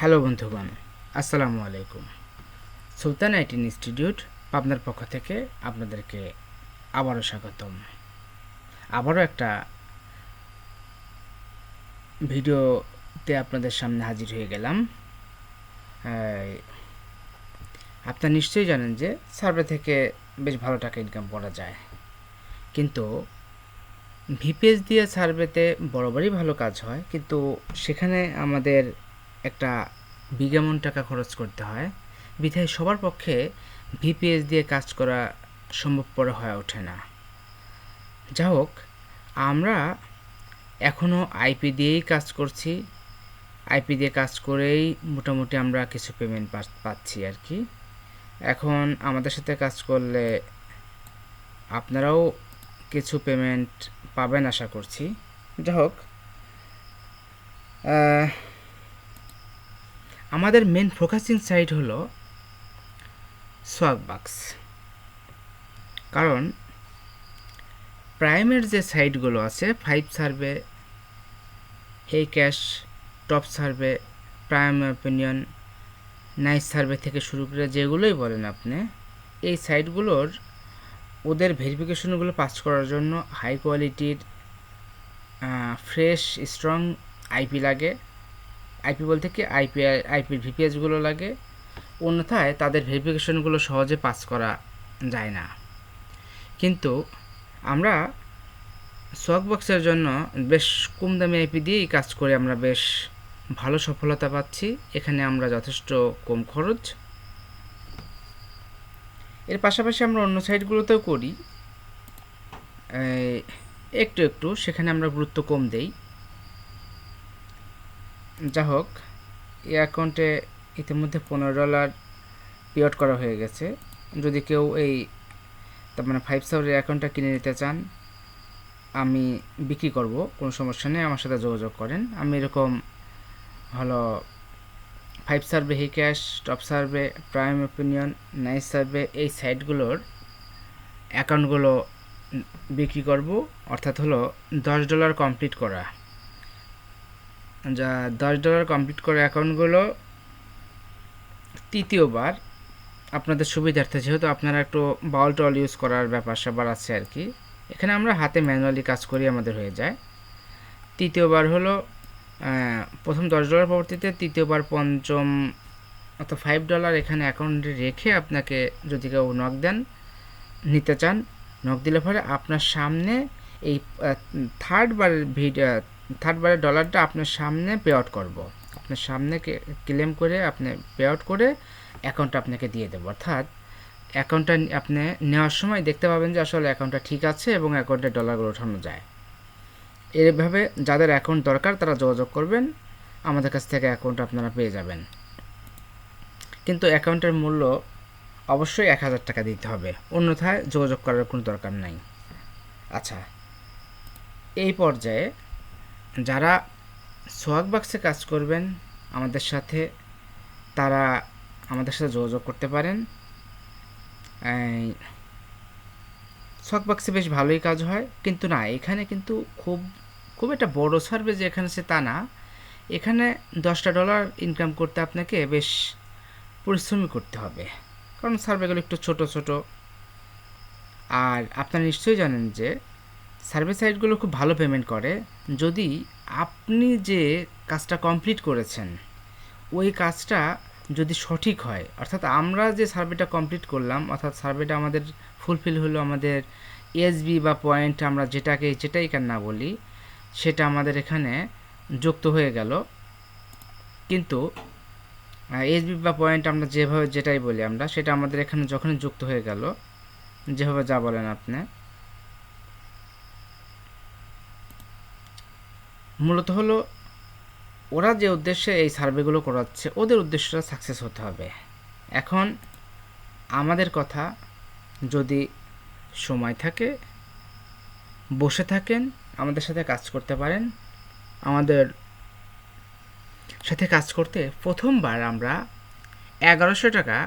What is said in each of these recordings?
Hello বন্ধুগণ, আসসালামু আলাইকুম। সুলতান আইটি ইনস্টিটিউট পাবনার পক্ষ থেকে আপনাদেরকে আবারও স্বাগতম। আবারও একটা ভিডিওতে আপনাদের সামনে হাজির হয়ে গেলাম। আপনারা নিশ্চয়ই জানেন যে সার্ভে থেকে বেশ ভালো টাকা ইনকাম করা যায়, কিন্তু ভিপিএস দিয়ে সার্ভেতে বরাবরই ভালো কাজ হয়, কিন্তু সেখানে আমাদের একটা বিজ্ঞাপন টাকা খরচ করতে হয়, বিধায় সবার পক্ষে ভিপিএস দিয়ে কাজ করা সম্ভবপর হয়ে ওঠে না। যা হোক, আমরা এখনও আইপি দিয়েই কাজ করছি। আইপি দিয়ে কাজ করেই মোটামুটি আমরা কিছু পেমেন্ট পাচ্ছি আর কি। এখন আমাদের সাথে কাজ করলে আপনারাও কিছু পেমেন্ট পাবেন আশা করছি। যা হোক, আমাদের মেন ফোকাসিং সাইট হলো সোয়াগবাক্স, কারণ প্রাইমের যে সাইটগুলো আছে, 5 সার্ভে, এই cash, top survey, prime opinion, nice survey থেকে শুরু করে যেগুলোই বলেন আপনি, এই সাইটগুলোর ওদের ভেরিফিকেশনগুলো পাস করার জন্য হাই কোয়ালিটির ফ্রেশ স্ট্রং আইপি লাগে। আইপি বলতে কি, আইপির ভিপিএসগুলো লাগে, অন্যথায় তাদের ভেরিফিকেশনগুলো সহজে পাস করা যায় না। কিন্তু আমরা সোয়াগবক্সের জন্য বেশ কম দামি আইপি দিয়েই কাজ করে আমরা বেশ ভালো সফলতা পাচ্ছি। এখানে আমরা যথেষ্ট কম খরচ। এর পাশাপাশি আমরা অন্য সাইটগুলোতেও করি একটু একটু, সেখানে আমরা গুরুত্ব কম দেই। যা হোক, এই অ্যাকাউন্টে ইতিমধ্যে $15 পে আউট করা হয়ে গেছে। যদি কেউ এই তার মানে 5 সার্ভের অ্যাকাউন্টটা কিনে নিতে চান, আমি বিক্রি করব, কোনো সমস্যা নেই, আমার সাথে যোগাযোগ করেন। আমি এরকম হলো 5 সার্ভে, হি cash, top survey, prime opinion, nice survey, এই সাইটগুলোর অ্যাকাউন্টগুলো বিক্রি করব। অর্থাৎ হলো $10 কমপ্লিট করা, যা $10 কমপ্লিট করা অ্যাকাউন্টগুলো তৃতীয়বার আপনাদের সুবিধার্থে, যেহেতু আপনারা একটু বাউল টল ইউজ করার ব্যাপার স্যাপার আছে আর কি, এখানে আমরা হাতে ম্যানুয়ালি কাজ করি, আমাদের হয়ে যায়। তৃতীয়বার হলো প্রথম $10 পরবর্তীতে তৃতীয়বার পঞ্চম অর্থাৎ $5 এখানে অ্যাকাউন্টে রেখে আপনাকে যদি কেউ নক দেন, নিতে চান, নক দিলে পরে আপনার সামনে এই থার্ডবারের ডলারটা আপনার সামনে পে আউট করবো, আপনার সামনে ক্লেম করে আপনি পে আউট করে অ্যাকাউন্টটা আপনাকে দিয়ে দেবো। অর্থাৎ অ্যাকাউন্টটা আপনি নেওয়ার সময় দেখতে পাবেন যে আসলে অ্যাকাউন্টটা ঠিক আছে এবং অ্যাকাউন্টে ডলারগুলো ওঠানো যায়। এইভাবে যাদের অ্যাকাউন্ট দরকার তারা যোগাযোগ করবেন, আমাদের কাছ থেকে অ্যাকাউন্ট আপনারা পেয়ে যাবেন। কিন্তু অ্যাকাউন্টের মূল্য অবশ্যই $1000 দিতে হবে, অন্যথায় যোগাযোগ করার কোনো দরকার নাই। আচ্ছা, এই পর্যায়ে যারা সোয়াগবাক্সে কাজ করবেন আমাদের সাথে, তারা আমাদের সাথে যোগাযোগ করতে পারেন। সোয়াগবাক্সে বেশ ভালোই কাজ হয়, কিন্তু না, এখানে কিন্তু খুব একটা বড় সার্ভে যে এখানে সে তা না। এখানে $10 ইনকাম করতে আপনাকে বেশ পরিশ্রমী করতে হবে, কারণ সার্ভেগুলো একটু ছোট ছোট। আর আপনারা নিশ্চয়ই জানেন যে সার্ভে সাইটগুলো খুব ভালো পেমেন্ট করে যদি আপনি যে কাজটা কমপ্লিট করেছেন ওই কাজটা যদি সঠিক হয়। অর্থাৎ আমরা যে সার্ভেটা কমপ্লিট করলাম, অর্থাৎ সার্ভেটা আমাদের ফুলফিল হলো, আমাদের এসবি বা পয়েন্ট আমরা যেটাই কেন না বলি, সেটা আমাদের এখানে যুক্ত হয়ে গেল। কিন্তু এসবি বা পয়েন্ট আমরা যেভাবে যেটাই বলি আমরা, সেটা আমাদের এখানে যখনই যুক্ত হয়ে গেল, যেভাবে যা বলেন আপনি, মূলত হলো ওরা যে উদ্দেশ্যে এই সার্ভেগুলো করাচ্ছে ওদের উদ্দেশ্যটা সাকসেস হতে হবে। এখন আমাদের কথা, যদি সময় থাকে, বসে থাকেন, আমাদের সাথে কাজ করতে পারেন। আমাদের সাথে কাজ করতে প্রথমবার আমরা $1100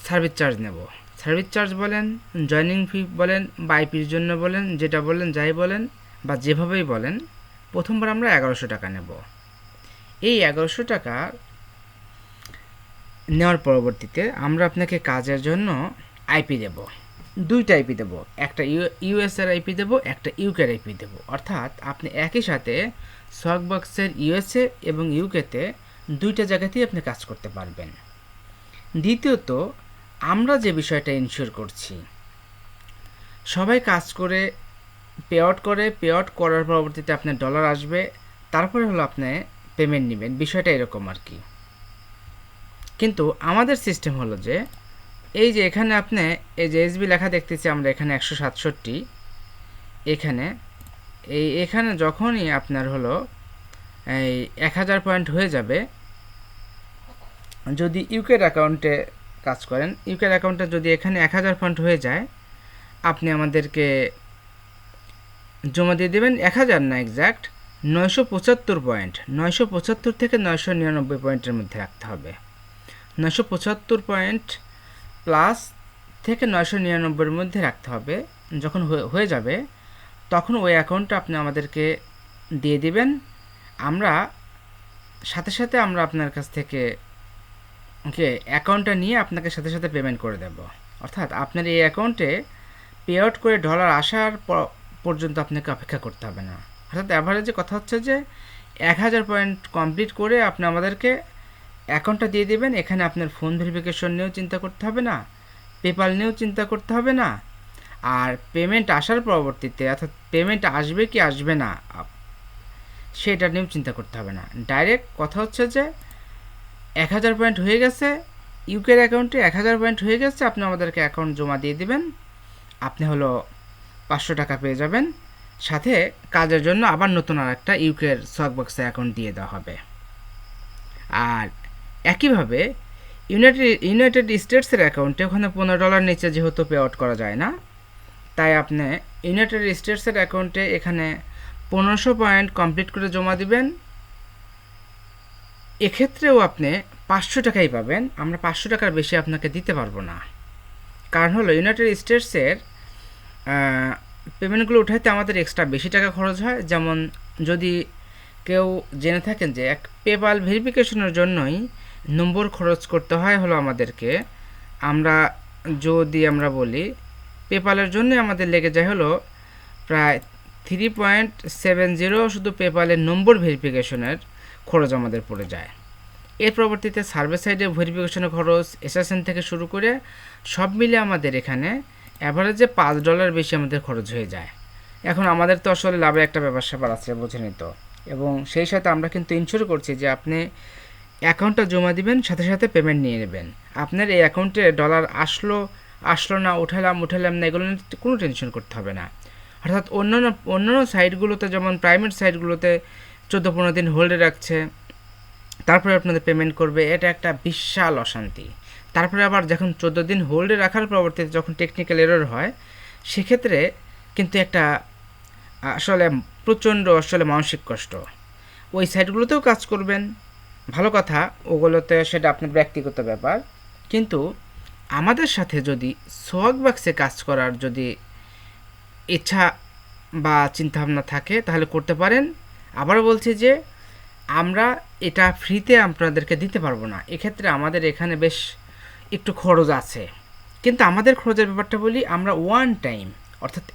সার্ভিস চার্জ নেব। সার্ভিস চার্জ বলেন, জয়নিং ফি বলেন, বা আইপির জন্য বলেন, যেটা বলেন, যাই বলেন বা যেভাবেই বলেন, প্রথমবার আমরা $1100 নেব। এই 1100 টাকা নেওয়ার পরবর্তীতে আমরা আপনাকে কাজের জন্য আইপি দেব, দুইটা আইপি দেব, একটা ইউএসএর আইপি দেব, একটা ইউকের আইপি দেব। অর্থাৎ আপনি একই সাথে সোয়াগবক্সের ইউএসএ এবং ইউকেতে দুইটা জায়গাতেই আপনি কাজ করতে পারবেন। দ্বিতীয়ত, আমরা যে বিষয়টা ইনশিওর করছি, সবাই কাজ করে পে আউট করার পরবর্তীতে আপনার ডলার আসবে, তারপরে হলো আপনি পেমেন্ট নেবেন, বিষয়টা এরকম আর কি। কিন্তু আমাদের সিস্টেম হলো যে এই যে এখানে আপনি এই যে এসবি লেখা দেখতেছি আমরা এখানে 167, এখানে যখনই আপনার হলো এই 1000 পয়েন্ট হয়ে যাবে, যদি ইউকের অ্যাকাউন্টে কাজ করেন, ইউকের অ্যাকাউন্টে যদি এখানে 1000 পয়েন্ট হয়ে যায়, আপনি আমাদেরকে জমা দিয়ে দেবেন 1000 না, এক্স্যাক্ট 975 পয়েন্ট, 975 থেকে 999 পয়েন্টের মধ্যে রাখতে হবে। 975 পয়েন্ট প্লাস থেকে 999-এর মধ্যে রাখতে হবে। যখন হয়ে যাবে তখন ওই অ্যাকাউন্টটা আপনি আমাদেরকে দিয়ে দিবেন, আমরা সাথে সাথে আমরা আপনার কাছ থেকে অ্যাকাউন্টটা নিয়ে আপনাকে সাথে সাথে পেমেন্ট করে দেব। অর্থাৎ আপনার এই অ্যাকাউন্টে পে আউট করে ডলার আসার পর্যন্ত আপনাকে অপেক্ষা করতে হবে না। অর্থাৎ অ্যাভারেজে কথা হচ্ছে যে 1000 পয়েন্ট কমপ্লিট করে আপনি আমাদেরকে অ্যাকাউন্টটা দিয়ে দেবেন। এখানে আপনার ফোন ভেরিফিকেশন নিয়েও চিন্তা করতে হবে না, পেপাল নিয়েও চিন্তা করতে হবে না, আর পেমেন্ট আসার পরবর্তীতে অর্থাৎ পেমেন্ট আসবে কি আসবে না সেটা নিয়েও চিন্তা করতে হবে না। ডাইরেক্ট কথা হচ্ছে যে 1000 পয়েন্ট হয়ে গেছে, ইউকের অ্যাকাউন্টে 1000 পয়েন্ট হয়ে গেছে, আপনি আমাদেরকে অ্যাকাউন্ট জমা দিয়ে দিবেন, আপনি হলো 500 টাকা পেয়ে যাবেন, সাথে কাজের জন্য আবার নতুন আর একটা ইউকের সোয়াগবক্সে অ্যাকাউন্ট দিয়ে দেওয়া হবে। আর একইভাবে ইউনাইটেড স্টেটসের অ্যাকাউন্টে ওখানে $15 নিচে যেহেতু পে আউট করা যায় না, তাই আপনি ইউনাইটেড স্টেটসের অ্যাকাউন্টে এখানে 1500 পয়েন্ট কমপ্লিট করে জমা দিবেন। এক্ষেত্রেও আপনি 500 টাকাই পাবেন, আমরা 500 টাকার বেশি আপনাকে দিতে পারবো না। কারণ হলো ইউনাইটেড স্টেটসের পেমেন্টগুলো উঠাইতে আমাদের এক্সট্রা বেশি টাকা খরচ হয়। যেমন যদি কেউ জেনে থাকেন যে পেপাল ভেরিফিকেশনের জন্যই নম্বর খরচ করতে হয় হলো আমাদেরকে, আমরা বলি পেপালের জন্য আমাদের লেগে যায় হলো প্রায় 3.70 শুধু পেপালের নম্বর ভেরিফিকেশনের খরচ আমাদের পড়ে যায়। এর পরবর্তীতে সার্ভে সাইডে ভেরিফিকেশনের খরচ, এসএসএন থেকে শুরু করে সব মিলে আমাদের এখানে অ্যাভারেজে $5 বেশি আমাদের খরচ হয়ে যায়। এখন আমাদের তো আসলে লাভের একটা ব্যাপার স্যাপার আছে, বোঝেনি তো, এবং সেই সাথে আমরা কিন্তু ইনশিওর করছি যে আপনি অ্যাকাউন্টটা জমা দিবেন, সাথে সাথে পেমেন্ট নিয়ে নেবেন। আপনার এই অ্যাকাউন্টে ডলার আসলো না, উঠালাম না, এগুলো নিয়ে কোনো টেনশন করতে হবে না। অর্থাৎ অন্যান্য সাইটগুলোতে যেমন প্রাইভেট সাইটগুলোতে 14-15 দিন হোল্ডে রাখছে, তারপরে আপনাদের পেমেন্ট করবে, এটা একটা বিশাল অশান্তি। তারপরে আবার যখন 14 দিন হোল্ডে রাখার পরবর্তীতে যখন টেকনিক্যাল এরর হয়, সেক্ষেত্রে কিন্তু একটা প্রচণ্ড মানসিক কষ্ট। ওই সাইটগুলোতেও কাজ করবেন, ভালো কথা, ওগুলোতে সেটা আপনার ব্যক্তিগত ব্যাপার, কিন্তু আমাদের সাথে যদি সোয়াগবক্সে কাজ করার যদি ইচ্ছা বা চিন্তাভাবনা থাকে তাহলে করতে পারেন। আবার বলছি যে আমরা এটা ফ্রিতে আপনাদেরকে দিতে পারবো না, এক্ষেত্রে আমাদের এখানে বেশ একটু খরচ আছে। কিন্তু আমাদের খরচের ব্যাপারটা বলি, আমরা ওয়ান টাইম অর্থাৎ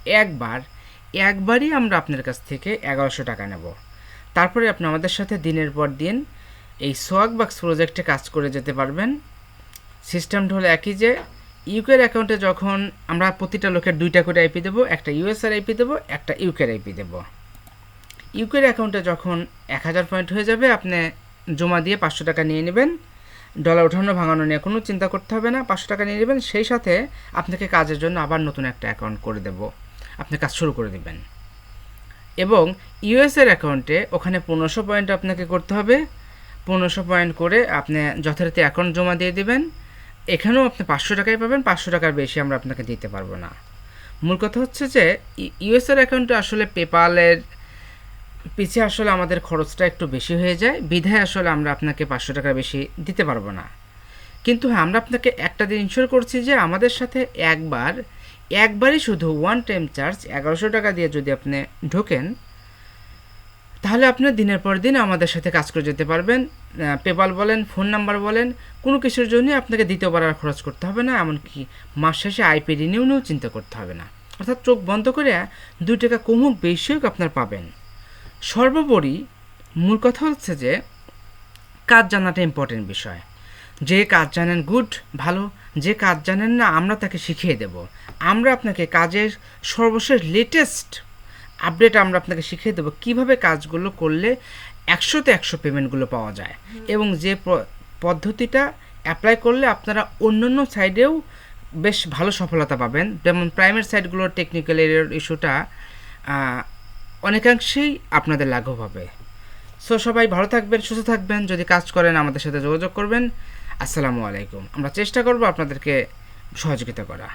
একবারই আমরা আপনার কাছ থেকে 1100 টাকা নেব। তারপরে আপনি আমাদের সাথে দিনের পর দিন এই সোয়াগবক্স প্রজেক্টে কাজ করে যেতে পারবেন। সিস্টেমটা হলো একই, যে ইউকের অ্যাকাউন্টে যখন আমরা প্রতিটা লোকের 2টা করে আইপি দেবো, একটা ইউএসএর আইপি দেবো, একটা ইউকের আইপি দেবো। ইউকের অ্যাকাউন্টে যখন 1000 পয়েন্ট হয়ে যাবে, আপনি জমা দিয়ে 500 টাকা নিয়ে নেবেন, ডলার ওঠানো ভাঙানো নিয়ে কোনো চিন্তা করতে হবে না, 500 টাকা নিয়ে নেবেন, সেই সাথে আপনাকে কাজের জন্য আবার নতুন একটা অ্যাকাউন্ট করে দেব, আপনি কাজ শুরু করে দেবেন। এবং ইউএসএর অ্যাকাউন্টে ওখানে 1500 পয়েন্ট আপনাকে করতে হবে, 1500 পয়েন্ট করে আপনি যথারীতি অ্যাকাউন্ট জমা দিয়ে দেবেন। এখানেও আপনি 500 টাকাই পাবেন, 500 টাকার বেশি আমরা আপনাকে দিতে পারবো না। মূল কথা হচ্ছে যে ইউএসএর অ্যাকাউন্টে আসলে পেপালের পিছিয়ে আসলে আমাদের খরচটা একটু বেশি হয়ে যায়, বিধায় আসলে আমরা আপনাকে 500 টাকা বেশি দিতে পারবো না। কিন্তু হ্যাঁ, আমরা আপনাকে একটা দিন ইনশিওর করছি যে আমাদের সাথে একবারই শুধু ওয়ান টাইম চার্জ 1100 টাকা দিয়ে যদি আপনি ঢোকেন, তাহলে আপনি দিনের পর দিন আমাদের সাথে কাজ করে যেতে পারবেন। পেপাল বলেন, ফোন নাম্বার বলেন, কোনো কিছুর জন্যই আপনাকে দ্বিতীয়বার আর খরচ করতে হবে না, এমনকি মাস শেষে আইপি রিনিউ নিয়েও চিন্তা করতে হবে না। অর্থাৎ চোখ বন্ধ করে 2 টাকা কমুক বেশি হোক আপনার পাবেন। সর্বোপরি মূল কথা হচ্ছে যে কাজ জানাটা ইম্পর্টেন্ট বিষয়। যে কাজ জানেন গুড, ভালো, যে কাজ জানেন না আমরা তাকে শিখিয়ে দেব। আমরা আপনাকে কাজের সর্বশেষ লেটেস্ট আপডেট আমরা আপনাকে শিখিয়ে দেবো কীভাবে কাজগুলো করলে 100তে 100 পেমেন্টগুলো পাওয়া যায়, এবং যে পদ্ধতিটা অ্যাপ্লাই করলে আপনারা অন্য অন্য সাইডেও বেশ ভালো সফলতা পাবেন। যেমন প্রাইমারি সাইটগুলোর টেকনিক্যাল এরিয়ার ইস্যুটা অনেকাংশেই আপনাদের লাঘব হবে। সো সবাই ভালো থাকবেন, সুস্থ থাকবেন। যদি কাজ করেন আমাদের সাথে যোগাযোগ করবেন। আসসালামু আলাইকুম। আমরা চেষ্টা করব আপনাদেরকে সহযোগিতা করা।